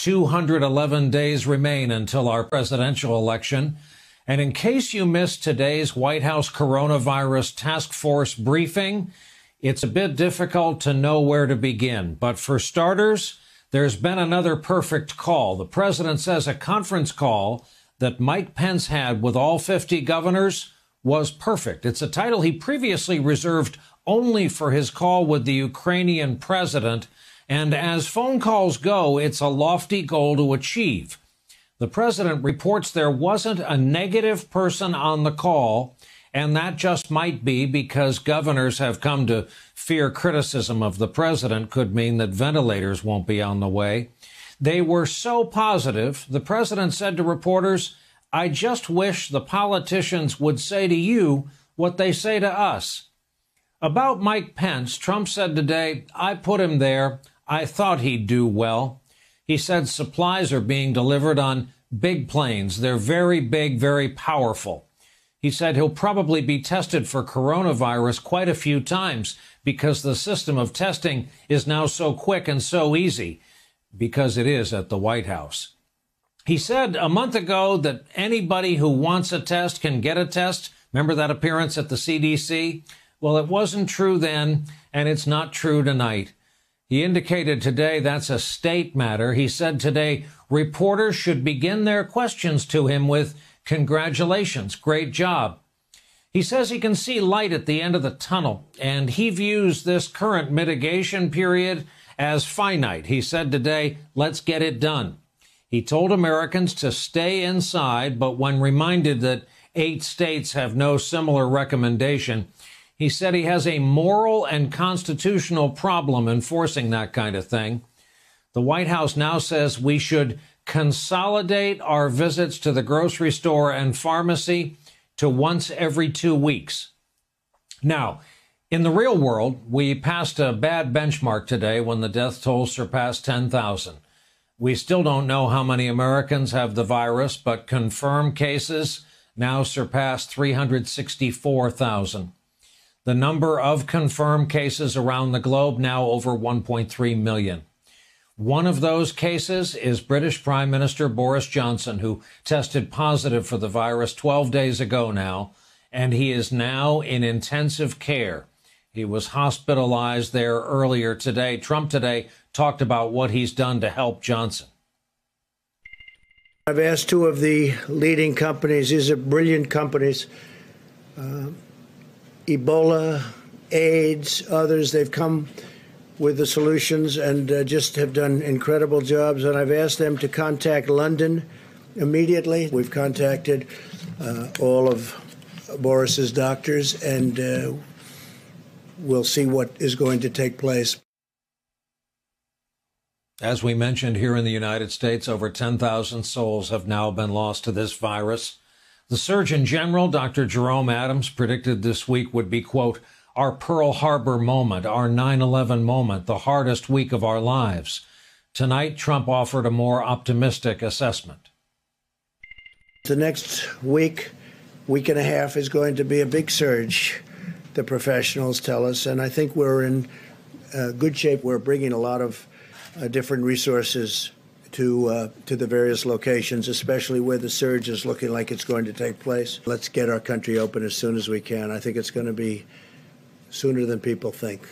211 days remain until our presidential election. And in case you missed today's White House coronavirus task force briefing, it's a bit difficult to know where to begin. But for starters, there's been another perfect call. The president says a conference call that Mike Pence had with all 50 governors was perfect. It's a title he previously reserved only for his call with the Ukrainian president. And as phone calls go, it's a lofty goal to achieve. The president reports there wasn't a negative person on the call, and that just might be because governors have come to fear criticism of the president could mean that ventilators won't be on the way. They were so positive, the president said to reporters, "I just wish the politicians would say to you what they say to us." About Mike Pence, Trump said today, "I put him there. I thought he'd do well." He said supplies are being delivered on big planes. They're very big, very powerful. He said he'll probably be tested for coronavirus quite a few times because the system of testing is now so quick and so easy, because it is at the White House. He said a month ago that anybody who wants a test can get a test. Remember that appearance at the CDC? Well, it wasn't true then, and it's not true tonight. He indicated today that's a state matter. He said today reporters should begin their questions to him with "Congratulations, great job." He says he can see light at the end of the tunnel, and he views this current mitigation period as finite. He said today, "Let's get it done." He told Americans to stay inside, but when reminded that 8 states have no similar recommendation, he said he has a moral and constitutional problem enforcing that kind of thing. The White House now says we should consolidate our visits to the grocery store and pharmacy to once every 2 weeks. Now, in the real world, we passed a bad benchmark today when the death toll surpassed 10,000. We still don't know how many Americans have the virus, but confirmed cases now surpass 364,000. The number of confirmed cases around the globe now over 1.3 million. One of those cases is British Prime Minister Boris Johnson, who tested positive for the virus 12 days ago now, and he is now in intensive care. He was hospitalized there earlier today. Trump today talked about what he's done to help Johnson. I've asked 2 of the leading companies, these are brilliant companies, Ebola, AIDS, others, they've come with the solutions and just have done incredible jobs. And I've asked them to contact London immediately. We've contacted all of Boris's doctors, and we'll see what is going to take place. As we mentioned here in the United States, over 10,000 souls have now been lost to this virus. The Surgeon General, Dr. Jerome Adams, predicted this week would be, quote, our Pearl Harbor moment, our 9/11 moment, the hardest week of our lives. Tonight, Trump offered a more optimistic assessment. The next week and a half is going to be a big surge, the professionals tell us, and I think we're in good shape. We're bringing a lot of different resources to the various locations, especially where the surge is looking like it's going to take place. Let's get our country open as soon as we can. I think it's going to be sooner than people think.